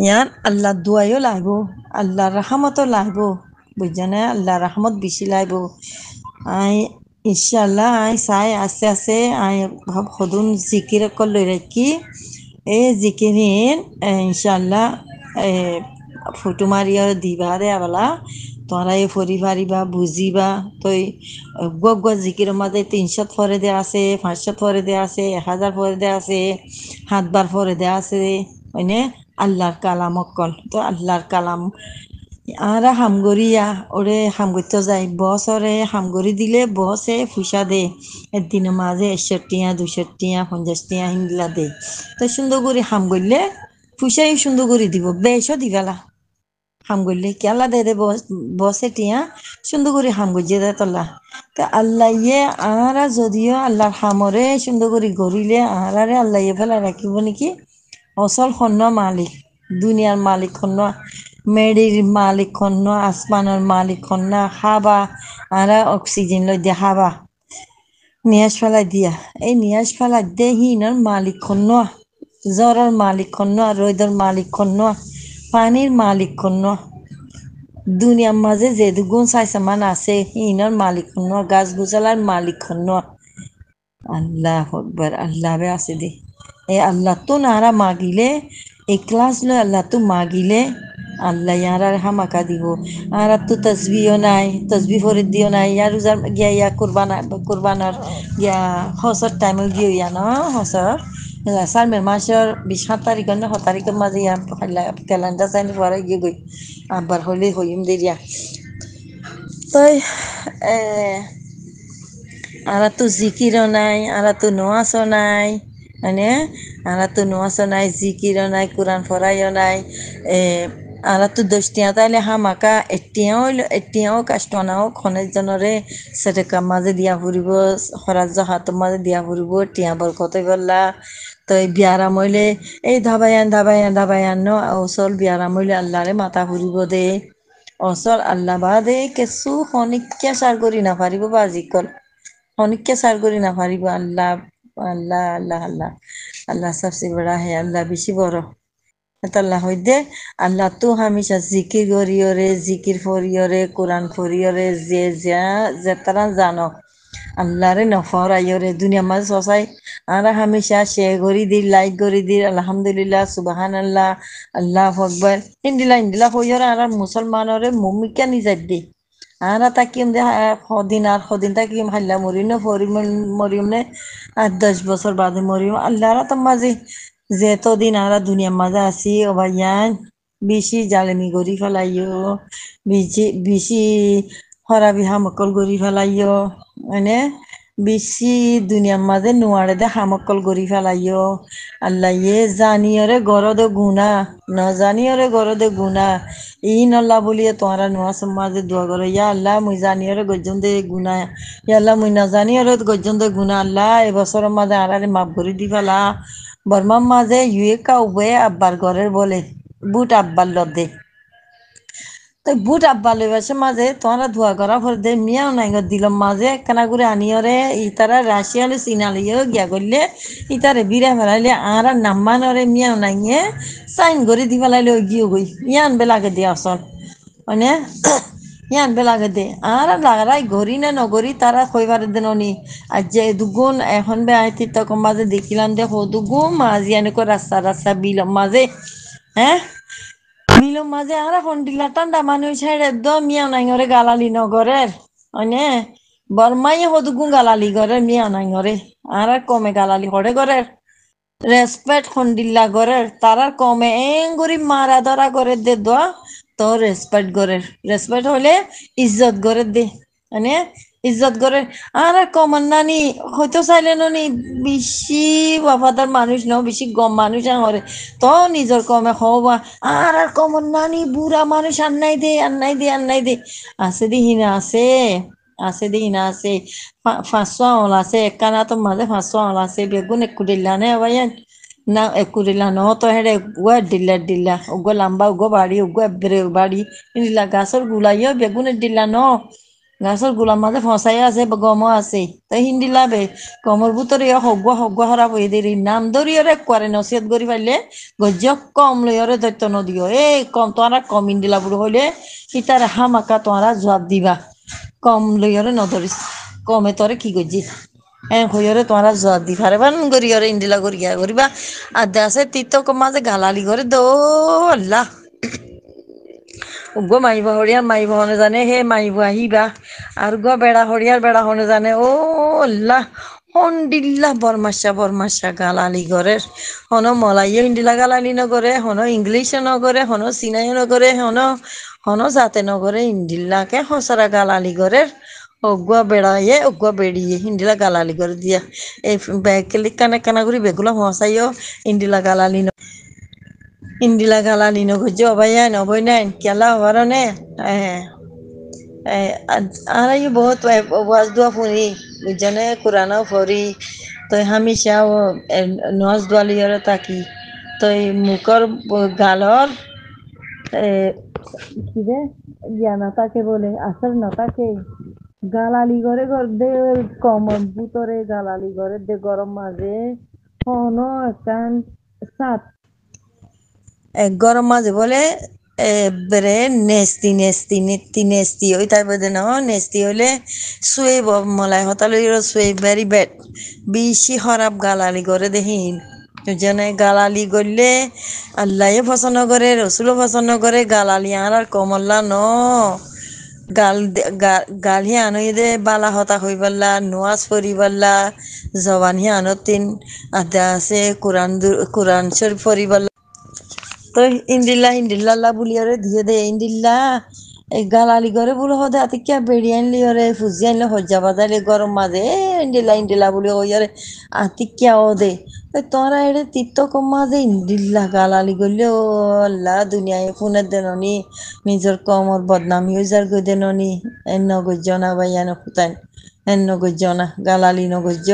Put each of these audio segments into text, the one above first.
ইয়ার আল্লাহ দুয়াইও লাগবো, আল্লাহর রাহমতও লাগবো, বুঝছানে আল্লাহর রাহমত বেশি লাগবো। আই ইনশাআল্লাহ আই চাই আস্তে আস্তে আই সদুন জিকির লই রাখি এই জিকিরিন ইনশাআল্লাহ ফটো মারিয়া দিবা দে আবলা তোরা এই ফরি ফারিবা বুঝিবা তই জিকির মাঝে 300 ফরে দে আছে, 500 ফরে দে আছে, 1000 ফরে দে আছে, 7 বার ফরে দে আছে, হয়নে আল্লাহর কালাম অকল তো আল্লাহর কালাম আরা হামগরিয়া ওরে হামগরিতে যাই বছরে হামগরি দিলে বসে ফুসা দে একদিনের মাঝে 100 টিয়া 200 টিয়া 50 টিয়া হিংলা দে তো সুন্দর করে হাম গড়লে ফুসাই সুন্দর করে দিব বেশও দিবেলা হাম গড়লে কেলা দে দে বসে টিয়া সুন্দর করে হাম গজিয়ে দে তোলা তো আল্লাহ ইয়ে আরা যদিও আল্লাহর হামরে সুন্দর করে গড়িলে আরারে আল্লাহ ইয়ে ফেলা রাখিব নাকি অসল খন্ন মালিক দুনিয়ার মালিক খন্ন মেডির মালিক খন্ন আসমানের মালিক খন্ন খাবা আরা অক্সিজেন লই দিয়া খাবা নিয়াজ ফেলাই দিয়া এই নিয়াজ ফেলাই দে হিনর মালিক খন্ন জ্বরের মালিক খন্ন রোদর মালিক খন্ন পানির মালিক খন্ন দুনিয়ার মাঝে যে দুগুণ চাইসামান আছে হিনর মালিক খন্ন গাছ গুজালার মালিক খন্ন আল্লাহ আকবার আল্লাহ বে আছে দে এই আল্লাহ তো নারা মাগিলে এক্লাস লো আল্লাহ তো মাগিলে আল্লাহ ইয়ার হামাকা দিব আর তো তসবিও নাই তসবি ফরিদ দিও নাই ইয়ার উজার গিয়া ইয়া কুরবানার গিয়া হসর টাইমে গিয়ে ইয়া ন হসর সালমের মাসের 27 তারিখ না 6 তারিখের মাঝে ইয়া ক্যালেন্ডার চাইনি পরে গিয়ে গই আবার হলে হইম দেরিয়া তাই আর তো জিকিরও নাই আর তো নোয়াজও নাই মানে আর তো নোয়াজও নাই জিকিরও নাই কোরআন পড়াইও নাই আর তো 10 টিয়া তাইলে হামাকা এটিয়াও কাষ্ট নাও খনের জনরে সেটা মাঝে দিয়া ফুরিব হরাজ হাতের মাঝে দিয়া ফুরিব টিয়া বরকত বললা তো বিয়ারা মইলে এই ধাবায়ান ন ওসল বিয়ারা মইলে আল্লাহরে মাথা ফুরিব দে অসল আল্লাহ বাদে কেঁচু খনিকে সার করি না পারিব বাজিকল অনেককে সার করি না পারিব আল্লাহ আল্লাহ আল্লাহ আল্লাহ আল্লাহ সবচেয়ে বড় হে আল্লাহ বেশি বড় আল্লাহ হইদে আল্লাহ তো হামেশা জিকির করিয়রে জিকির ফরিয়রে কোরআন ফরিয়রে যে যা যে তারা জানো আল্লাহরে নফরাইয়রে দুনিয়া মাঝে সসাই আর হামেশা সে গড়ি দি লাইক গড়ি দি আলহামদুলিল্লাহ সুবাহান আল্লাহ আল্লাহ আকবার ইন্দিলা হইয়রে আর মুসলমানরে মুমিকা নিজার দি আর তাকিম দে সদিন তাকিম হাল্লা মরিম মরিম নে 8-10 বছর বাদে মরিম আল্লাহ তো মাঝে যে দিন আর দুনিয়ার মাঝে আছি অবাইয়ান বেশি জালেমি গড়ি ফেলাইও বেশি হরা বিহা মকল গড়ি ফেলাইও মানে বেশি দুনিয়ার মাঝে নোয়ারে দে হামকল গড়ি ফেলাইও আল্লাহ ইয়ে জানিয়রে গরদে গুনা ন জানিয়রে গরদে গুনা ই নল্লা বলিয়ে তোমরা নোয়াস মাঝে দোয়া করো ইয়া আল্লাহ মুই জানিয়রে গজন দে গুনা ইয়া আল্লাহ মুই না জানিয়রে গজন দে গুনা আল্লাহ এবছরের মাঝে আরারে মাফ করে দি ফেলা বর্মার মাঝে ইয়ে কাউবে আব্বার ঘরের বলে বুট আব্বার লদে তো বুট আব্বা লইবাসে মাঝে তোমরা ধোয়া করা ফর দে মিয়াও নাই দিলম মাঝে একখানা করে আনিয়রে ইতারা রাশিয়ালে চিনালিও গিয়া করলে ইতারে বিরা ফেলাইলে আর নাম্মানরে মিয়াও নাইয়ে সাইন করে দি ফেলাইলে গিয়ে গই ইয়ান বেলাকে দিয়ে আসল মানে ইয়ান বেলাকে দে আর লাগারাই ঘড়ি না নগরি তারা কইবার দেন নি আর যে দুগুণ এখন বে আইতি তখন মাঝে দেখিলাম দে হো দুগুণ মাঝি এনেকো রাস্তা বিলম মাঝে হ্যাঁ মিলো মাঝে আর ফন্ডিলা টান্ডা মানুষ ছেড়ে একদম মিয়া নাইরে গালালি নগরের অনে বর্মাই হদুগুন গালালি গরের মিয়া নাইরে আর কমে গালালি হরে গরের রেসপেক্ট ফন্ডিল্লা গরের তারার কমে এঙ্গুরি মারা ধরা করে দে দোয়া তো রেসপেক্ট হলে ইজ্জত করে দে মানে ইজ্জত করে আর কমন নানি হয়তো চাইলে নি বেশি বাফাদার মানুষ ন বেশি গম মানুষ হরে তো নিজের কমে হওয়া আর কমন নানি বুড়া মানুষ আন্নাই দে আছে দিহি না আছে 500 আমল আছে একখানা তো মাঝে 500 আমল আছে বেগুন একটু দিল্লা নে ভাইয়ান না একটু দিল্লা ন তো হেরে উগা দিল্লা উগো লম্বা উগো বাড়ি উগো এবারে বাড়ি দিল্লা গাছের গুলাইও বেগুনের দিল্লা ন গাছৰ গোলাম মাঝে ফসাই আছে গমও আছে তাই হিন্দি লাভে গমর ভিতরে হগুয়া হরা বই দেরি নাম ধরিয়রে করে নসিহত করি পারলে গজ্জ কম লইরে দৈত্য নদীও কম তোরা কম ইন্দিলা বুড়ো হইলে ইতারে হামাকা তোরা জবাব দিবা কম লইরে নধরিস কমে তোরে কি গজি হইরে তোরা জবাব দি পারবান গরিয়রে ইন্দিলা করিয়া করিবা আর দেশে তীর্থ মাঝে গালালি করে দো আল্লাহ গো মাইব হরিয়ার মাইব হনে জানে হে মাইব আহিবা আর গো বেড়া হনে জানে ও আল্লাহ হন্ডিল্লা বরমাসা গালালি গরের হন মলাইয়ে ইন্ডিলা গালালি নগরে হন ইংলিশে নগরে হন সিনাই নগরে হন জাতে নগরে ইন্ডিল্লাকে হসরা গালালি গরের অগুয়া বেড়িয়ে ইন্ডিলা গালালি করে দিয়া এই ব্যাগ কেলি কানা করি বেগুলা হসাইও ইন্দিলা গালালি নগজ অবাইয়া নবই নাই কেলা হবারনে আর এই বহুত ওয়াজ দোয়া ফুরি বুঝনে কোরআনও ফরি তই হামিশাও নজ দোয়ালিয়রে তাকি তই মুখর গালর কিরে ইয়া নাতাকে বলে আসল নাতাকে গালালি করে দে কমন ভিতরে গালালি করে দে গরম মাঝে হন কান সাত গরম মাঝে বলে বেরে নেস্তি ওই তাই বোধ ন নেস্তি হলে শুয়ে মলাই হতালি শুয়ে ভেরি ব্যাড বেশি খারাপ গালালি করে দেহিন জনে গালালি করলে আল্লাহ পছন্দ করে রসুলও পছন্দ করে গালালি আর কমল্লা ন গাল হি আনই দে বালা হতা হই পাল্লা নোয়াজ পড়ি পাল্লা জবান হি আনতিন আদা আছে কোরআন শরীফ পড়ি পাল্লা তো ইন্দিল্লা বুলিয়ারে দিয়ে দে ইন্দিল্লা এই গালালি করে বলে হদে আতি কিয়া বেড়ি আনলি ওরে ফুজি আনলে হজ্জা বাজাইলে গরম মাঝে ইন্দিল্লা বলি ওয়ারে আতি কিয়া ও দে তোরা এড়ে তীর্থ কম মাঝে ইন্দিল্লা গালালি করলে ও আল্লাহ দুনিয়ায় ফোনের দেননি নিজের কমর বদনামি হয়ে যার গই দেননি এন্ন গজ্জ না বাইয়া নকুতান এন্ন গজ্জ না গালালি নগজ্জ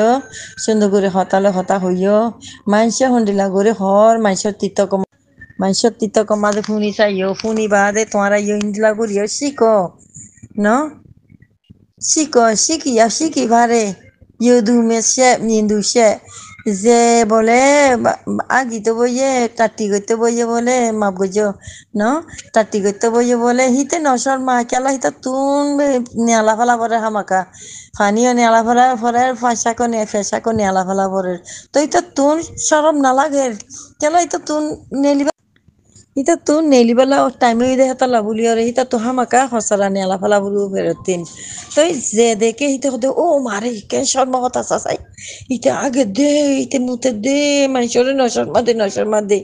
সুন্দর করে হতালে হতা হইও মাইনসে হন্দিলা করে হর মানুষের তিত কমাদে ফুনি চাইও ফুনি বাদে তোমারা ইয়ে ইন্দিলা করিও শিখো ন শিখি ভারে ইউদু মেসে মিন্দুসে যে বলে আগিতে বইয়ে টাটি করতে বইয়ে বলে মাপ গজ ন টাটি করতে বইয়ে বলে হিতে নসর মা কেলা হিতা তুন নেলা ফেলা পরে হামাকা ফানিও নেলা ফেলা পরে ফেসাকো নেলা ফেলা পরে তো ইতা তুন সরম নালাগে কেলা ইতা তুন নেলিবা ইতা তো নেলিবেলা টাইমে দে হেতা লাবুলি আর হিতা তো হামাকা হসরা নেলা ফেলা বুলু ফেরতিন তই যে দেখে হিতে হতে ও মারে কে শর্মা কথা চাচাই ইতে আগে দে ইতে মুতে দে মানুষরে নশর্মা দে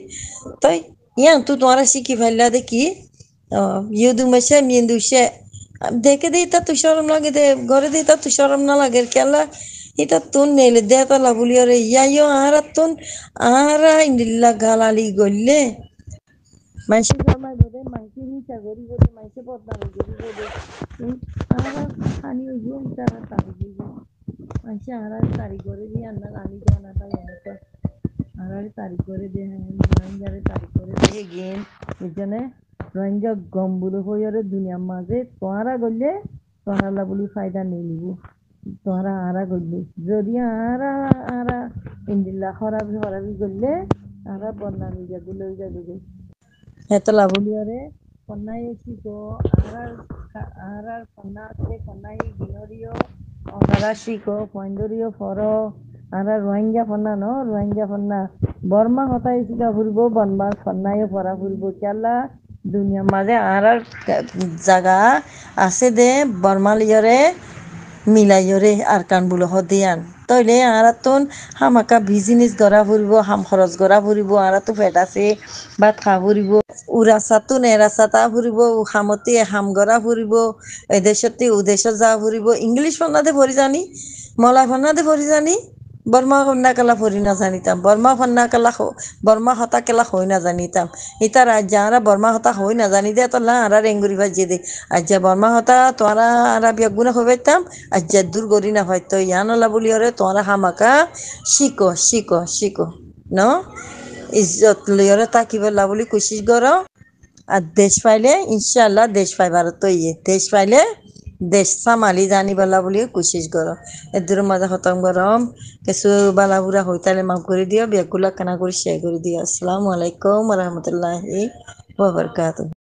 তই ইয়ান তু তোমারা শিখি ফেললা দেখি ইউদু মেসে মিন্দুসে দেখে দে ইতা তু শরম লাগে দে ঘরে দে ইতা তু শরম না লাগে কেলা ইতা তুন নেলে দে তা লাবুলি আর ইয়াইও আহারা ইন্দিল্লা গালালি গললে মাইসে জমাই বলে মাইসে হিংসা করি বলে মাইসে বদনামি করি বলে আরা পানি ওই যে তারা তারি দিয়ে মাইসে আরা তারি করে দিয়ে আন্না আনি জানা তাই অনেকটা আরারে তারি করে দিয়ে রোহিঙ্গারে তারি করে দিয়ে গেন বুঝছনে রোহিঙ্গা গম্বুল হইয়ারে দুনিয়ার মাঝে তোহারা গলে তোহারা বলি ফায়দা নেই নিব তোহারা আরা গলে যদি আরা ইন্দিল্লা খরাবি গলে আরা বদনামি যাগুলো যাবে হেতলা বলিয়ারে কন্যাই শিখো আর কন্যা কন্যাই গিনরিও অনারা শিখো পয়েন্ডরিও ফর আর রোহিঙ্গা ফন্না বর্মা হতাই শিখা ফুরব বর্মা ফন্নাইও পড়া ফুরব কেলা দুনিয়ার মাঝে আর জায়গা আছে দে বর্মালিয়রে মিলাইয়রে আর কান বুলো হদিয়ান তইলে আরাতন হামাকা বিজনেস গড়া ফুরিব হাম খরচ গড়া ফুরিব আরাতো ফেট আছে ভাত খা ফুরিব উৰাচাতো নেৰাচাতা ফুৰিব হামতি হাম গড়া ফুৰিব এদেশতে উদেশত যা ফুৰিব ইংলিশ ফন্নাদে ভরি জানি মলা ফন্নাদে ভরি জানি বর্মা কন্যা কেলা ভরি না জানিতাম বর্মা হতা কেলা হই না জানিতাম ইতা রাজ্য আরা বর্মা হতা হই না জানি দে তোলা আরা রেঙ্গুরি ভাজিয়ে দে আজ্জা বর্মা হতা তোরা আরা বিয়াগুনা হইতাম আজ্জা দূর গরি না হয়তো ইয়ানলা বলি ওরে তোরা হামাকা শিখো ন ইজ্জত লইরে তাকিবেলা বলি কোশিশ কর আর দেশ পাইলে ইনশাল্লাহ দেশ পাইবার তো দেশ পাইলে দেশ সামালি জানি বালা বলি কোশিশ করো এদের মাঝে খতম গরম কিছু বালা বুড়া হইতালে মাফ করে দিও বেকুলা কানা করে শেয়ার করে দিও আসসালামু আলাইকুম রহমতুল্লাহি ওয়া বারাকাতুহু